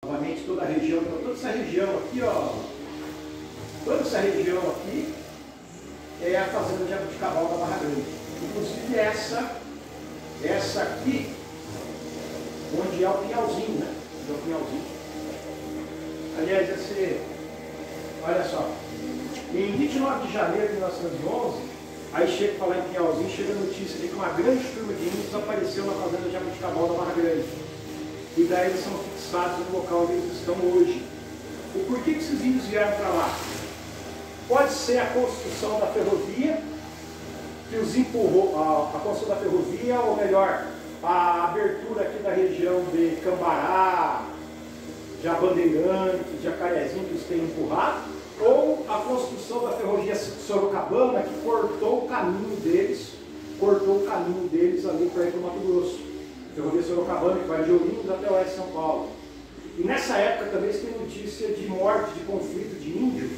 Novamente toda a região, toda essa região aqui, ó, toda essa região aqui é a fazenda de Jabuticabal da Barra Grande. Inclusive essa aqui, onde é o Pinhalzinho, né? Onde é o Pinhalzinho. Aliás, olha só, em 29 de janeiro de 1911, aí chega a falar em Pinhalzinho, chega a notícia de que uma grande turma de índios apareceu na fazenda de Jabuticabal da Barra Grande. E daí eles são fixados no local onde eles estão hoje. O porquê que esses índios vieram para lá? Pode ser a construção da ferrovia, que os empurrou, a construção da ferrovia, ou melhor, a abertura aqui da região de Cambará, de Bandeirantes, de Jacarezinho, que os tem empurrado, ou a construção da ferrovia Sorocabana, que cortou o caminho deles ali para ir para o Mato Grosso. Ferrovia Sorocabana, que vai de Ourinhos até o oeste de São Paulo. E nessa época também se tem notícia de morte, de conflito de índio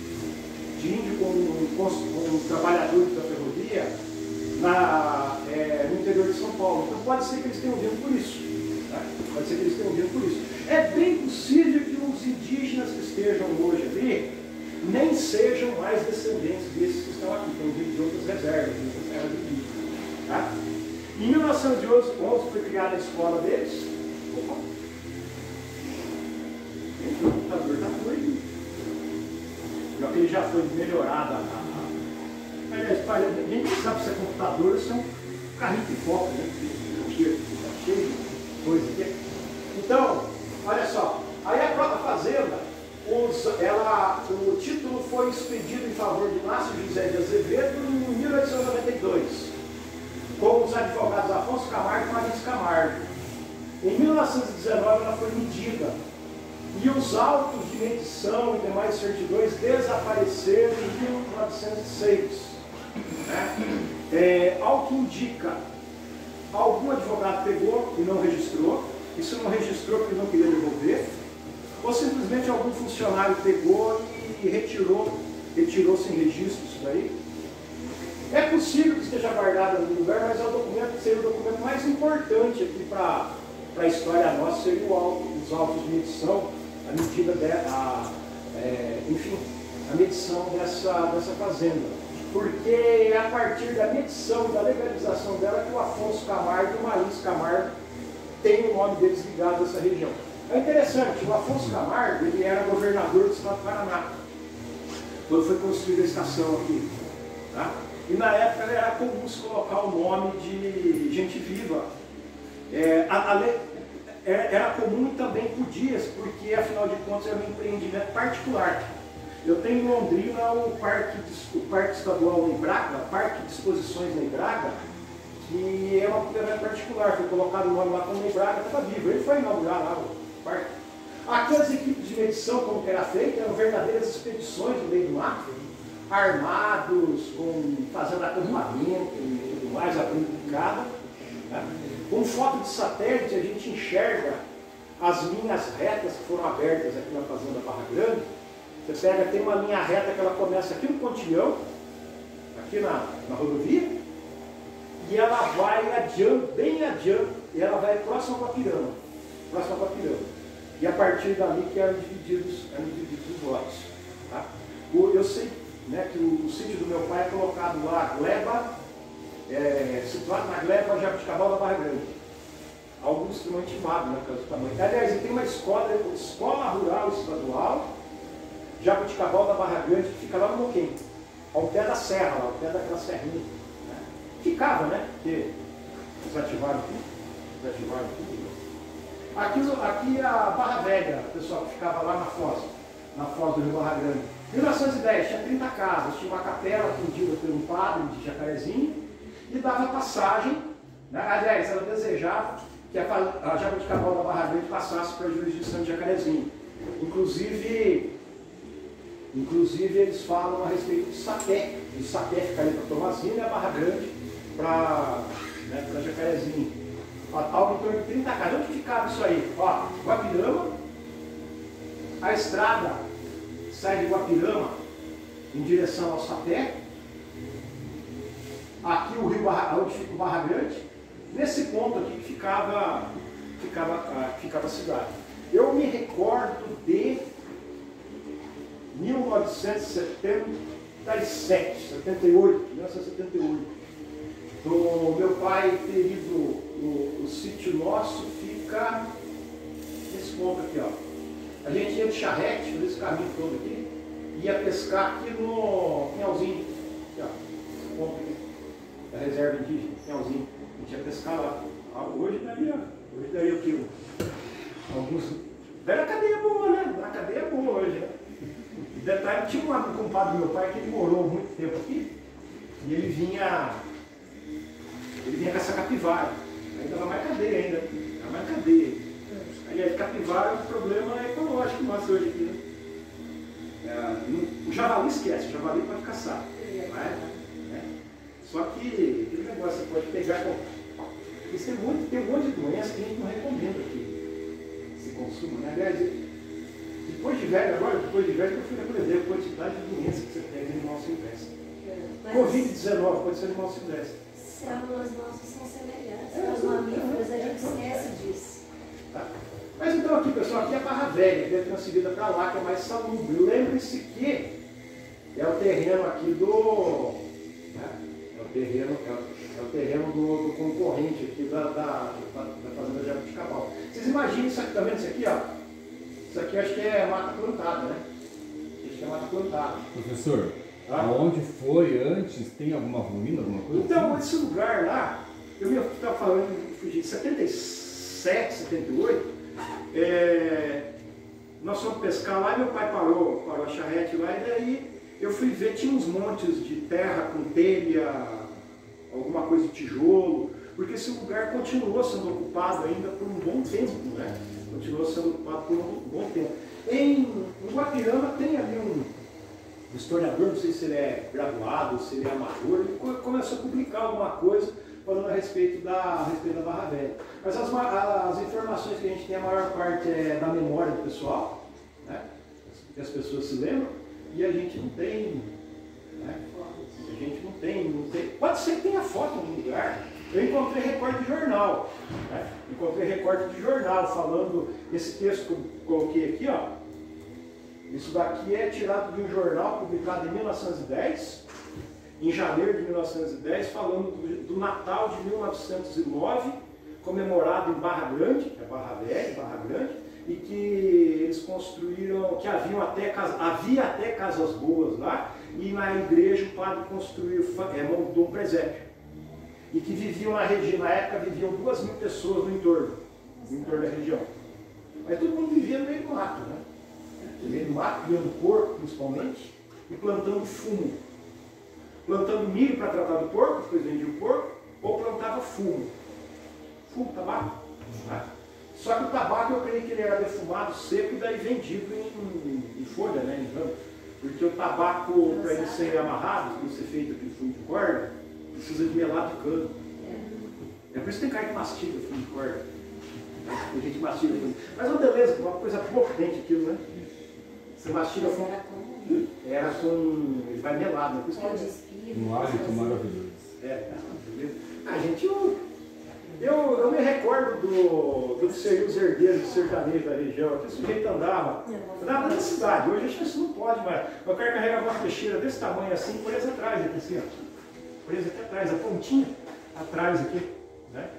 com trabalhadores da ferrovia no interior de São Paulo. Então pode ser que eles tenham vindo por isso. Tá? Pode ser que eles tenham vindo por isso. É bem possível que os indígenas que estejam hoje ali nem sejam mais descendentes desses que estão aqui, estão vindo de outras reservas, de outras terras indígenas. Tá? Em 1911 foi criada a escola deles. Opa! O computador está doido. Ele já foi melhorado. Aliás, ninguém sabe se é computador ou se é um carrinho de pipoca, né? Está cheio de coisa aqui. Então, olha só. Aí a própria fazenda, o título foi expedido em favor de Inácio José de Azevedo em 1892. Com os advogados Afonso Camargo e Marins Camargo. Em 1919 ela foi medida e os autos de medição e demais certidões desapareceram em 1906. Né? Ao que indica, algum advogado pegou e não registrou, isso não registrou porque não queria devolver, ou simplesmente algum funcionário pegou e retirou sem registro isso daí. É possível que esteja guardado em algum lugar, mas seria o documento mais importante aqui para a história nossa, seria os autos de medição, a medida a medição dessa fazenda. Porque é a partir da medição, da legalização dela, que o Afonso Camargo e o Marins Camargo têm o nome deles ligado a essa região. É interessante, o Afonso Camargo ele era governador do estado do Paraná, quando foi construída a estação aqui. Tá? E na época era comum se colocar o nome de gente viva. Era comum e também podia, porque afinal de contas era um empreendimento particular. Eu tenho em Londrina o Parque Estadual Neibraga, Parque de Exposições Neibraga, que é uma propriedade particular, foi colocado o nome lá como Neibraga, estava vivo, ele foi inaugurar lá o parque. Aqui as equipes de medição, como que era feito, eram verdadeiras expedições no meio do mato, armados, fazendo acampamento e tudo mais, abrindo picada. Né? Com foto de satélite a gente enxerga as linhas retas que foram abertas aqui na fazenda Barra Grande. Você pega, tem uma linha reta que ela começa aqui no pontilhão, aqui na rodovia, e ela vai adiante, bem adiante, e ela vai próximo ao Guapirama. E a partir dali que eram divididos os lotes. Tá? Eu sei, né, que o sítio do meu pai é colocado lá, situado na gleba Jabuticabal da Barra Grande. Algo extremamente vago, né, pelo tamanho. Aliás, tem uma escola rural estadual, Jabuticabal da Barra Grande, que fica lá no Moquém, ao pé da serra, lá, ao pé daquela serrinha. Né? Ficava, né? Porque desativaram tudo. Aqui a Barra Velha, pessoal, que ficava lá na foz do Rio Barra Grande. Em 1910, tinha 30 casas, tinha uma capela atendida por um padre de Jacarezinho e dava passagem, né? Aliás, ela desejava que a Jabuticabal da Barra Grande passasse para a jurisdição de Jacarezinho. Inclusive eles falam a respeito de Sapé. E Sapé fica ali para Tomazina e a Barra Grande para Jacarezinho. Algo em torno de 30 casas. Onde ficava isso aí? Ó, Guapirama, a estrada sai de Guapirama em direção ao Sapé. Aqui o rio onde fica o Barra Grande. Nesse ponto aqui que ficava a cidade. Eu me recordo de 1978, 1978. O meu pai ter ido, o sítio nosso fica nesse ponto aqui, ó. A gente ia de charrete, fazia esse caminho todo aqui, ia pescar aqui no Pinhalzinho, aqui, ó, esse ponto aqui, da reserva indígena, Pinhalzinho. A gente ia pescar lá. Hoje daria o quê? Alguns. Era cadeia boa, né? Uma cadeia boa hoje, né? E detalhe, tinha um compadre do meu pai que ele morou muito tempo aqui, e ele vinha com essa capivara. Aí dava mais cadeia ainda, dava mais cadeia. Aí a capivara é um problema ecológico nosso hoje aqui, né? O javali esquece, o javali pode caçar. Né? Só que aquele negócio, você pode pegar com. Tem um monte de doença que a gente não recomenda aqui. Esse consumo, né? Aliás, depois de velho, eu fui aprender a quantidade de doenças que você pega em animal silvestre. Covid-19 pode ser animal silvestre. Células nossas são semelhantes aos mamíferos, a gente esquece disso. Tá. Mas então aqui, pessoal, aqui é a Barra Velha, que é transferida para lá, que é mais salubre. Lembre-se que é o terreno aqui do. Né? É o terreno do concorrente aqui da fazenda de Jabuticabal. Vocês imaginam isso aqui também, isso aqui, ó. Isso aqui acho que é mata plantada, né? Acho que é mata plantada. Professor, aonde foi antes? Tem alguma ruína, alguma coisa? Então, assim? esse lugar lá, eu estava falando, de 77, 78, nós fomos pescar lá e meu pai parou a charrete lá, e daí eu fui ver, tinha uns montes de terra com telha, alguma coisa de tijolo, porque esse lugar continuou sendo ocupado ainda por um bom tempo, né? Continuou sendo ocupado por um bom tempo. Em Guapirama tem ali um historiador, não sei se ele é graduado, se ele é amador, ele começou a publicar alguma coisa falando a respeito da Barra Velha. Mas as informações que a gente tem, a maior parte é da memória do pessoal, né? Que as pessoas se lembram, e a gente não tem, né? A gente não tem. Pode ser que tenha foto no lugar. Eu encontrei recorte de jornal, né? Encontrei recorte de jornal falando, esse texto que eu coloquei aqui, ó. Isso daqui é tirado de um jornal publicado em 1910, em janeiro de 1910, falando do Natal de 1909, comemorado em Barra Grande, que é Barra Velha, Barra Grande, e que eles construíram, que havia até casas boas lá, e na igreja o padre montou um presépio. E que viviam na região, na época viviam 2.000 pessoas no entorno da região. Mas todo mundo vivia no meio do mato, né? No meio do mato, criando porco principalmente, e plantando fumo. Plantando milho para tratar do porco, depois vendia o porco, ou plantava fumo. Fumo, tabaco. Tá? Só que o tabaco eu creio que ele era defumado seco e daí vendido em folha, né? Em ramo. Porque o tabaco, para ele ser amarrado, para ser feito aquele fumo de corda, precisa de melado de cano. É por isso que tem cara que mastiga fumo de corda. A gente mastiga fumo. Mas uma beleza, uma coisa pouco dente aquilo, né? Você mastiga fumo. Era com. Ele vai melado, né? Por isso que um hálito maravilhoso. Beleza. Gente, eu me recordo do ser os herdeiros do sertanejo da região, que o sujeito andava na cidade. Hoje acho que isso não pode mais. O cara carregava uma peixeira desse tamanho assim, presa atrás, aqui assim, ó. Presa aqui atrás, a pontinha atrás aqui, né?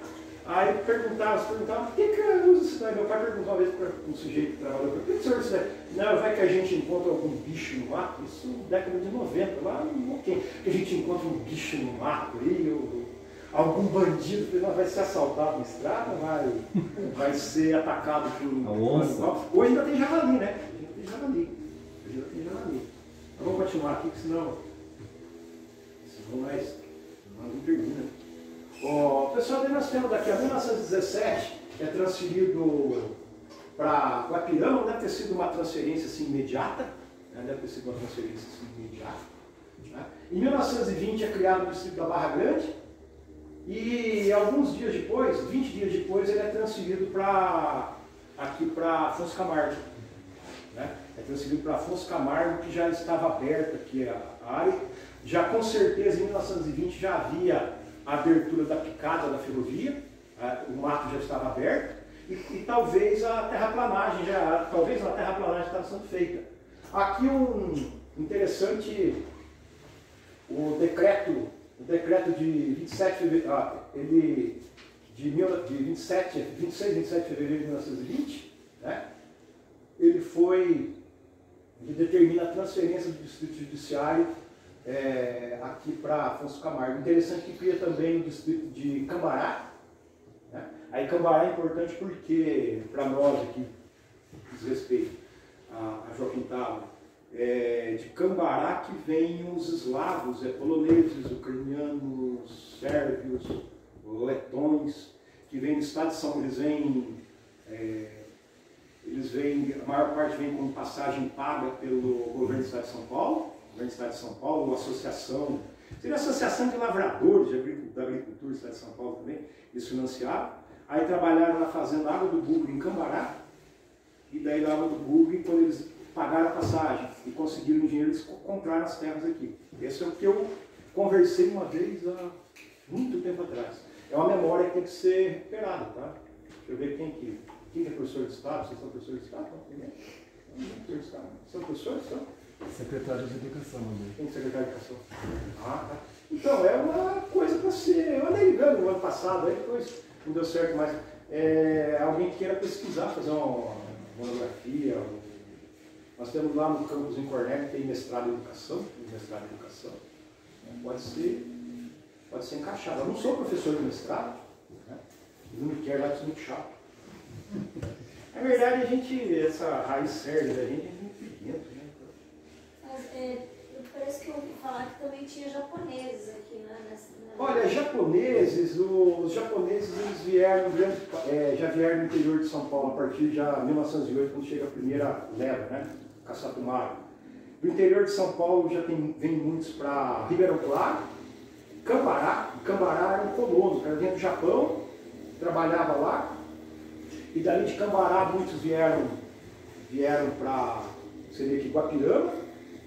Aí perguntava, por que usa isso daí? Meu pai perguntou uma vez para um sujeito que trabalhou, por que o senhor usa isso daí? Não, vai que a gente encontra algum bicho no mato, isso década de 90, lá no que a gente encontra um bicho no mato aí, ou algum bandido vai ser assaltado na estrada, vai ser atacado por a onça. Hoje ainda tem javali, né? Hoje ainda tem javali. Mas vamos continuar aqui, que senão nós não termina. Pessoal, nós temos daqui a 1917, é transferido para Guapirama, não deve ter sido uma transferência assim imediata, né? Deve ter sido uma transferência assim imediata. Né? Em 1920 é criado o distrito da Barra Grande, e alguns dias depois, 20 dias depois, ele é transferido aqui para Afonso Camargo. Né? É transferido para Afonso Camargo, que já estava aberta aqui a área. Já com certeza em 1920 já havia a abertura da picada da ferrovia, o mato já estava aberto, e talvez a terraplanagem está sendo feita. Aqui um interessante, o decreto de 27 de fevereiro, de 26 e 27 de fevereiro de 1920, né? Ele determina a transferência do Distrito Judiciário aqui para Afonso Camargo. Interessante que cria também o distrito de Cambará, né? Aí Cambará é importante porque, para nós aqui, diz respeito a Joaquim Távora, de Cambará que vêm os eslavos, poloneses, ucranianos, sérvios, letões, que vêm do estado de São Paulo. Eles vêm, a maior parte vem com passagem paga pelo governo do estado de São Paulo, ou associação, seria a Associação de Lavradores da Agricultura do estado de São Paulo também, eles financiaram. Aí trabalharam na fazenda Água do Bugre, em Cambará, e daí da Água do Bugre, quando eles pagaram a passagem e conseguiram o dinheiro, eles compraram as terras aqui. Esse é o que eu conversei uma vez há muito tempo atrás. É uma memória que tem que ser recuperada, tá? Deixa eu ver quem é professor de Estado. Vocês são professores de Estado? Não, são professores? São? Secretário de Educação. Quem é secretário de Educação? Ah, tá. Então, é uma coisa para ser... Eu andei ligando no ano passado, aí depois não deu certo, mas alguém que queira pesquisar, fazer uma monografia. Nós temos lá no campus em Cornélio, tem mestrado em Educação, pode ser encaixado. Eu não sou professor de mestrado, né? Não me quero lá, isso é muito chato. Na verdade, essa raiz sérvia da gente é muito pigmento, né? Mas parece que eu ouvi falar que também tinha japoneses aqui, né? Olha, os japoneses eles já vieram do interior de São Paulo a partir de 1908, quando chega a primeira leva, né? Caçapumaro. Do interior de São Paulo já vem muitos para Ribeirão Claro, Cambará. Cambará era um colono, era dentro do Japão, trabalhava lá. E dali de Cambará muitos vieram para, seria aqui, Guapirama,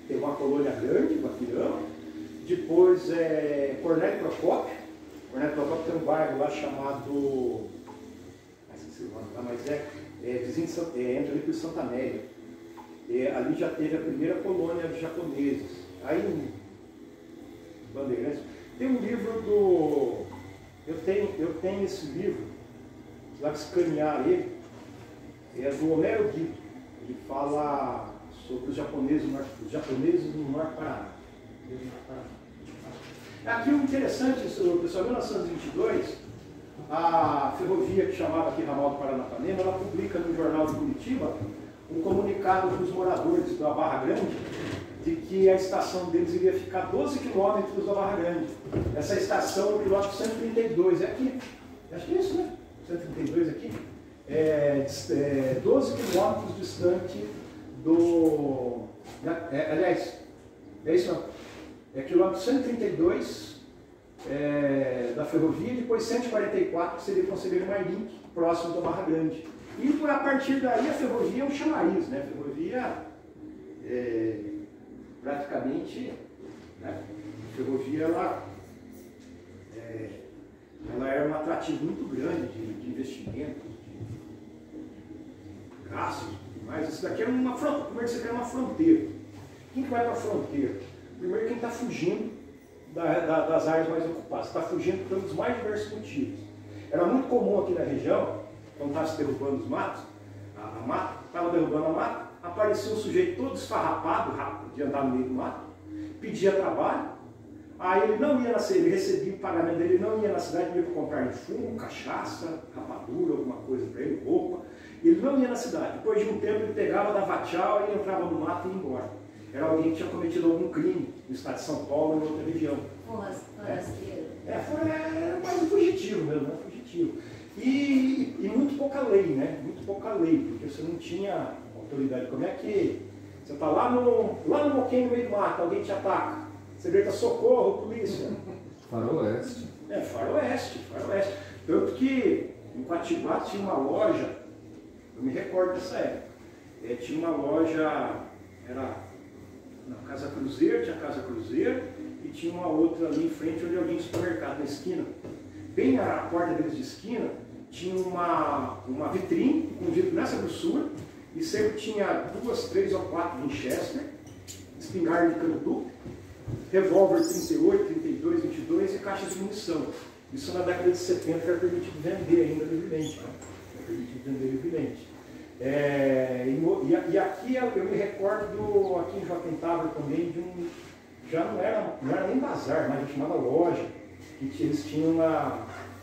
tem uma colônia grande, Guapirama. Depois Cornélio Procópio. Cornélio Procópio tem um bairro lá chamado, esqueci o nome lá, mas vizinho entra ali por Santa Amélia. Ali já teve a primeira colônia de japoneses. Aí em Bandeirantes tem um livro do... Eu tenho esse livro, lá que escanear ele, é do Homero Guido. Ele fala sobre os japoneses no Norte Paraná. Aqui o interessante, pessoal, em 1922, a ferrovia que chamava aqui Ramal do Paranapanema, ela publica no Jornal de Curitiba um comunicado para os moradores da Barra Grande de que a estação deles iria ficar 12 quilômetros da Barra Grande. Essa estação, o quilômetro 132, é aqui. Acho que é isso, né? 132 aqui. 12 quilômetros distante do... aliás, é isso não. É quilômetro 132 da ferrovia, e depois 144, que seria o Conselheiro Mairink, próximo da Barra Grande. E a partir daí a ferrovia é um chamariz, né? A ferrovia praticamente, né? A ferrovia ela era um atrativo muito grande de investimentos, de gastos, mas isso daqui é uma fronteira, como é que você quer uma fronteira? Quem que vai para a fronteira? Primeiro quem está fugindo das áreas mais ocupadas, está fugindo pelos mais diversos motivos. Era muito comum aqui na região, quando estava se derrubando os matos, a mata, estava derrubando a mata, aparecia um sujeito todo esfarrapado, rápido, de andar no meio do mato, pedia trabalho, aí ele não ia ele recebia o pagamento dele, ele não ia na cidade, ia para comprar fumo, cachaça, rapadura, alguma coisa para ele, roupa, ele não ia na cidade. Depois de um tempo ele pegava, dava tchau, e entrava no mato e ia embora. Era alguém que tinha cometido algum crime no estado de São Paulo ou em outra região. Forasteiro. Era mais um fugitivo mesmo, né? Fugitivo. E muito pouca lei, né? Muito pouca lei, porque você não tinha autoridade. Como é que você está lá no moquém, no meio do mato, alguém te ataca, você grita socorro, polícia. Faroeste. Faroeste. Tanto que em Quatibá tinha uma loja, eu me recordo dessa época, tinha uma loja, era na Casa Cruzeiro, tinha a Casa Cruzeiro, e tinha uma outra ali em frente onde alguém tinha supermercado, na esquina. Bem na porta deles de esquina, tinha uma vitrine com vidro nessa grossura, e sempre tinha 2, 3 ou 4 Winchester, espingarda de cano duplo, revólver 38, 32, 22 e caixa de munição. Isso na década de 70 que era permitido vender ainda livremente. Né? Era permitido vender livremente. E aqui eu me recordo, aqui em Joaquim Távora também, de um, já não era nem bazar, mas chamava loja, que eles tinham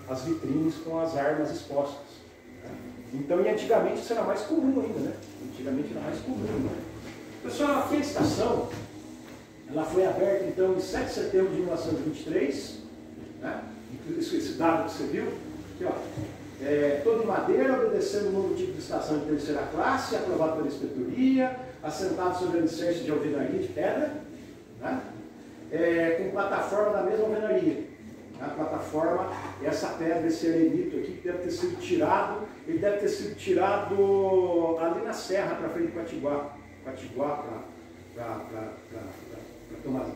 as vitrines com as armas expostas. Né? Então, e antigamente isso era mais comum ainda, né? Antigamente era mais comum. Né? Pessoal, aqui a estação, ela foi aberta então em 7 de setembro de 1923, né? Esse dado que você viu, aqui, ó, todo em madeira, obedecendo o novo tipo de estação de terceira classe, aprovado pela inspetoria, assentado sobre a licença de alvenaria de pedra, né? Com plataforma da mesma alvenaria. A plataforma, essa pedra, esse arenito aqui, que deve ter sido tirado, ele deve ter sido tirado ali na serra, para frente de Quatiguá, para tomar.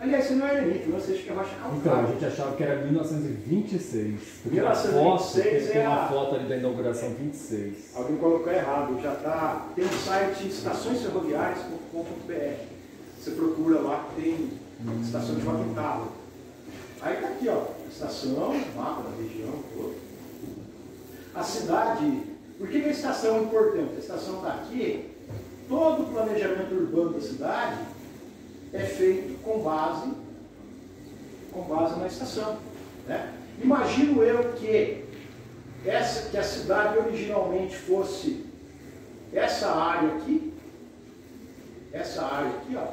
Aliás, isso não é arenito, não sei se é rocha calcária. Então, a gente achava que era 1926. 1926 tem uma foto ali da inauguração 26. Alguém colocou errado, já está. Tem um site estaçõesferroviárias.com.br. Você procura lá que tem estação de Joaquim Távora. Aí está aqui, ó, estação, mapa da região toda. A cidade, por que a estação é importante? A estação está aqui, todo o planejamento urbano da cidade é feito com base na estação. Né? Imagino eu que a cidade originalmente fosse essa área aqui, ó,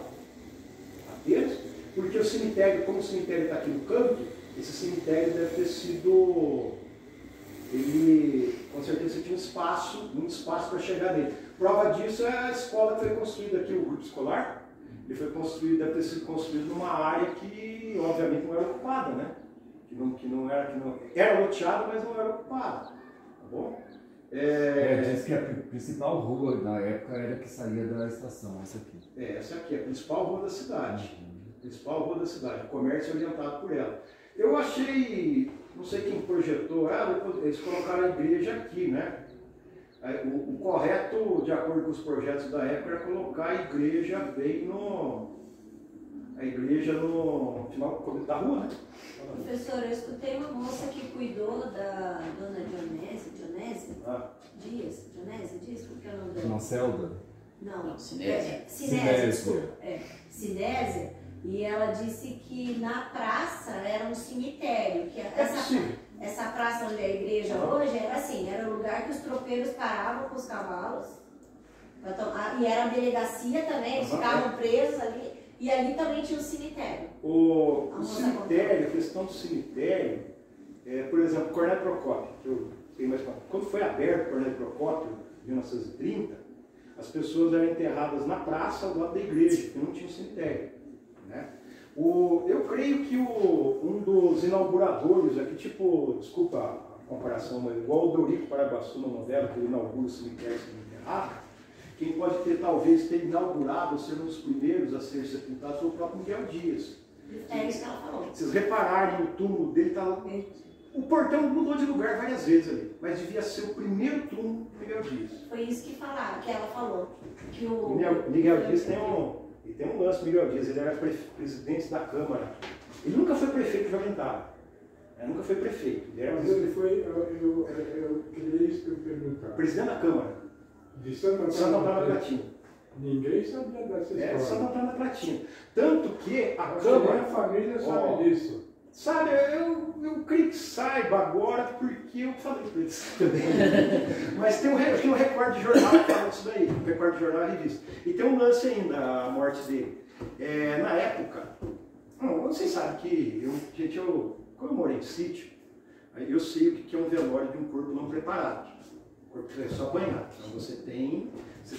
apenas, porque o cemitério, como o cemitério está aqui no canto, esse cemitério deve ter sido, ele com certeza tinha muito espaço para chegar nele. Prova disso é a escola que foi construída aqui, o grupo escolar. Ele foi construído, deve ter sido construído numa área que obviamente não era ocupada, né? Que não era loteada, mas não era ocupada. Tá bom? Diz que a principal rua na época era que saía da estação, essa aqui. Essa aqui, a principal rua da cidade. Principal rua da cidade, o comércio orientado por ela. Eu achei, não sei quem projetou ela, eles colocaram a igreja aqui, né? O correto, de acordo com os projetos da época, era colocar a igreja bem no final da rua, né? Professor, eu escutei uma moça que cuidou da dona Dionese Dias, porque é o nome dela? Uma Celda? Não, Sinésia. Sinésia, desculpa. Sinésia, e ela disse que na praça era um cemitério, que essa praça onde é a igreja hoje era assim, era o lugar que os tropeiros paravam com os cavalos, e era a delegacia também, eles ficavam presos ali, e ali também tinha um cemitério. O cemitério, a questão do cemitério, por exemplo, Cornélio Procópio, que eu tenho mais quando foi aberto Cornélio Procópio, em 1930, as pessoas eram enterradas na praça ao lado da igreja, porque não tinha um cemitério. Né? Eu creio que um dos inauguradores aqui, desculpa a comparação, mas igual o Dorico Paraguaçu na novela, que ele inaugura o cemitério enterrado, quem pode talvez ter inaugurado, ser um dos primeiros a ser sepultado, foi o próprio Miguel Dias. É isso que ela falou. Se vocês repararem, o túmulo dele está lá. O portão mudou de lugar várias vezes ali, mas devia ser o primeiro túmulo do Miguel Dias. Foi isso que ela falou. Que o Miguel Dias tem um lance, Miguel Dias, ele era presidente da Câmara. Ele nunca foi prefeito de Joaquim Távora. Nunca foi prefeito. Mas ele foi, eu queria isso que eu perguntar. Presidente da Câmara. De Santo Antônio da Platina. Ninguém sabia dessa história. Santo Antônio da Platina. Tanto que a Câmara... Câmara... A família sabe disso. Sabe, eu creio que saiba agora porque eu falei para eles também. Mas tem um recorde de jornal que fala disso daí. Um recorde de jornal e revista. E tem um lance ainda, a morte dele. Na época, vocês sabem que quando eu morei em sítio, eu sei o que é um velório de um corpo não preparado. O corpo é só banhado. Então você tem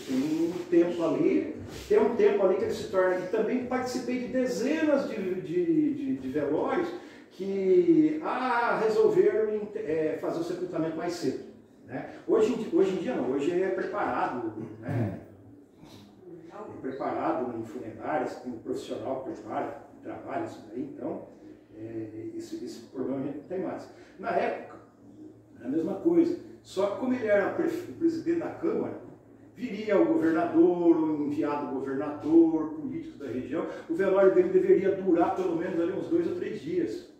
um tempo ali, que ele se torna. E também participei de dezenas de velórios que resolveram fazer o sepultamento mais cedo. Né? Hoje em dia não, hoje é preparado, né? É preparado em funerárias, tem um profissional que prepara, trabalha isso daí, então esse problema a gente não tem mais. Na época, É a mesma coisa. Só que como ele era o presidente da Câmara, viria o governador, o enviado do governador, políticos da região, o velório dele deveria durar pelo menos ali uns 2 ou 3 dias.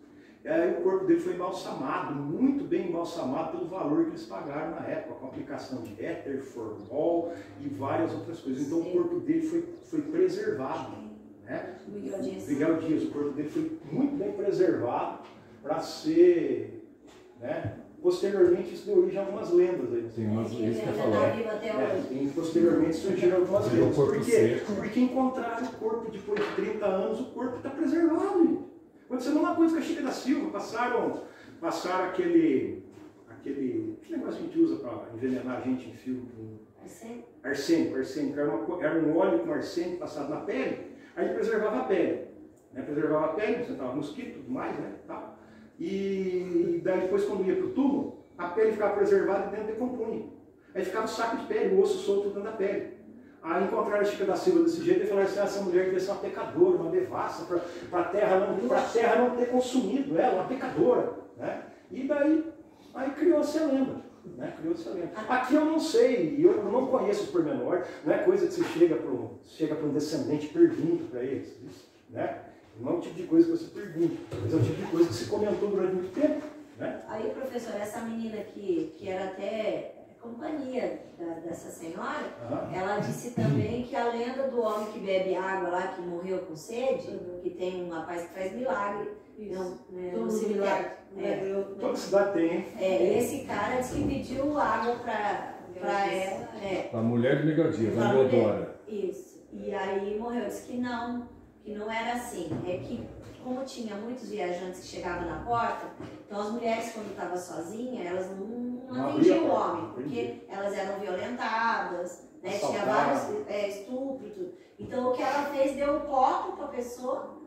E aí o corpo dele foi embalsamado, muito bem embalsamado pelo valor que eles pagaram na época, com aplicação de éter, formol e várias outras coisas. Então o corpo dele foi preservado. Né? Miguel Dias, o corpo dele foi muito bem preservado para ser... Né? Posteriormente isso deu origem a algumas lendas aí. Tem umas lendas que eu falei. Posteriormente surgiram algumas lendas. Por quê? Porque encontraram o corpo depois de 30 anos, o corpo está preservado. Gente. Aconteceu a mesma coisa com a Chica da Silva, passaram aquele negócio que a gente usa para envenenar a gente em filme. Arsênico. Era um óleo com arsênico passado na pele, aí preservava a pele. Né? Preservava a pele, sentava mosquito e tudo mais, né? Tá. E daí depois quando ia para o túmulo, a pele ficava preservada e dentro decompunha. Aí ficava o saco de pele, o osso solto dentro da pele. Aí encontraram a Chica da Silva desse jeito e falaram assim, essa mulher devia ser uma pecadora, uma devassa, para a terra não ter consumido ela, uma pecadora. Né? E daí aí criou-se a lenda. Né? Aqui eu não sei, eu não conheço os pormenores, não é coisa que você chega para um descendente e pergunta para eles. Né? Não é o tipo de coisa que você pergunta, mas é o tipo de coisa que se comentou durante muito tempo. Né? Aí, professor, essa menina que era até companhia dessa senhora, ela disse também que a lenda do homem que bebe água lá, que morreu com sede, que tem um rapaz que faz milagre, no cemitério. Toda cidade tem. Esse cara disse que pediu água para ela. A mulher de Miguel Dias, a Leodora. Isso. E aí morreu. Disse que não era assim. É que, como tinha muitos viajantes que chegavam na porta, então as mulheres, quando estavam sozinhas, elas não atendiam o homem, porque elas eram violentadas, né? Tinha vários estupros. Então o que ela fez, deu um copo para a pessoa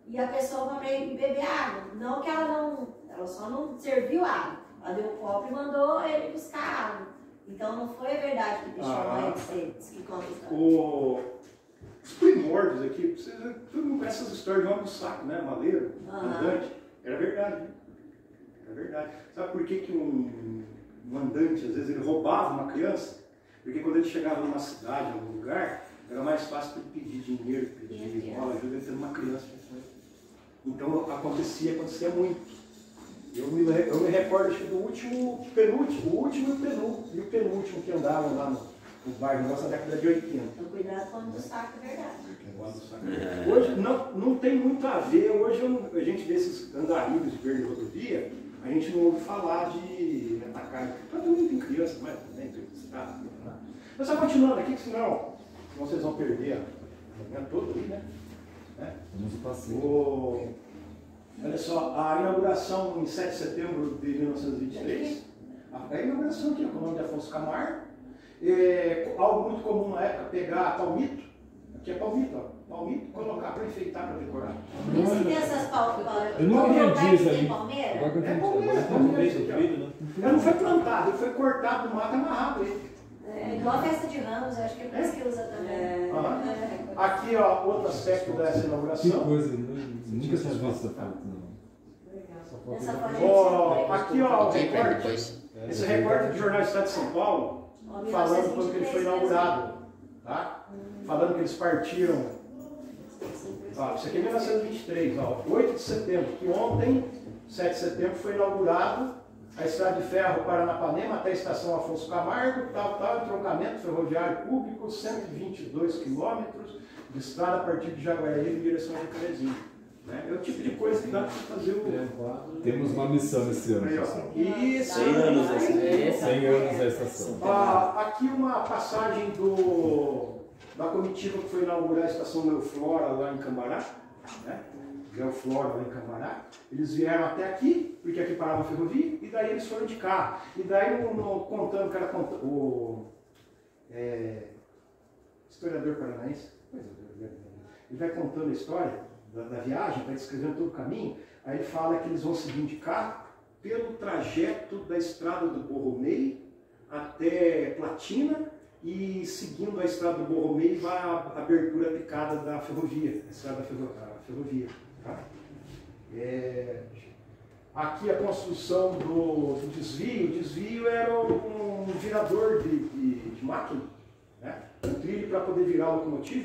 e a pessoa para ir beber água. Não que ela só não serviu água. Ela deu um copo e mandou ele buscar água. Então não foi a verdade que deixou a mãe que conta a história. Os primórdios aqui, todo mundo conhece essas histórias de homem do saco, né? Maleiro, andante. Era verdade, né? Era verdade. Sabe por que um andante, às vezes, ele roubava uma criança? Porque quando ele chegava numa cidade, em algum lugar, era mais fácil para ele pedir dinheiro, pedir esmola, ajuda ele tendo uma criança. Então acontecia muito. Eu me recordo, acho que do último e o penúltimo que andavam lá no bairro nosso na década de 80. Então cuidado com o do saco, é verdade. Hoje não tem muito a ver, hoje a gente vê esses andarilhos de verde rodovia, a gente não ouve falar de atacar. Todo mundo tem criança, mas também tem estado. Mas só continuando aqui, que senão vocês vão perder a manhã toda ali, né? Vamos ao passeio. Olha só, a inauguração em 7 de setembro de 1923, a inauguração aqui, com o nome de Afonso Camargo, algo muito comum na época, pegar palmito, aqui é palmito, ó, palmito, colocar para enfeitar, para decorar. Por isso que tem essas palmeiras. Eu não entendi isso aí. Palmeira? Palmeira. Ela não foi plantada, ele foi cortado do mato e amarrado aí. É igual a festa de Ramos, eu acho que é por isso que usa também. Aqui, ó, outro aspecto dessa inauguração. Que coisa, nunca tinha visto essa foto, não. Essa foto aqui, ó, o recorte. Esse recorte do Jornal Estado de São Paulo, falando quando ele foi inaugurado. Tá? Falando que eles partiram. Ó, isso aqui é 1923, ó, 8 de setembro, que ontem, 7 de setembro, foi inaugurado a estrada de ferro Paranapanema até a estação Afonso Camargo, entroncamento ferroviário público, 122 quilômetros de estrada a partir de Jaguaribe em direção a Terezinha. Né? É o tipo de coisa que dá para fazer o... Temos uma missão esse ano. E 100 anos 100 anos da estação. Aqui uma passagem da comitiva que foi inaugurar a estação Neuflora lá em Cambará. Né? Neuflora lá em Cambará. Eles vieram até aqui, porque aqui parava a ferrovia, e daí eles foram de carro. E daí, contando, o cara historiador paranaense, ele vai contando a história da viagem, vai descrevendo todo o caminho, aí ele fala que eles vão seguir de carro pelo trajeto da estrada do Borromei até Platina, e seguindo a estrada do Borromei vai a abertura picada da ferrovia, a estrada da ferrovia. Tá? aqui a construção do desvio. O desvio era um virador de máquina, né? Um trilho para poder virar a locomotiva.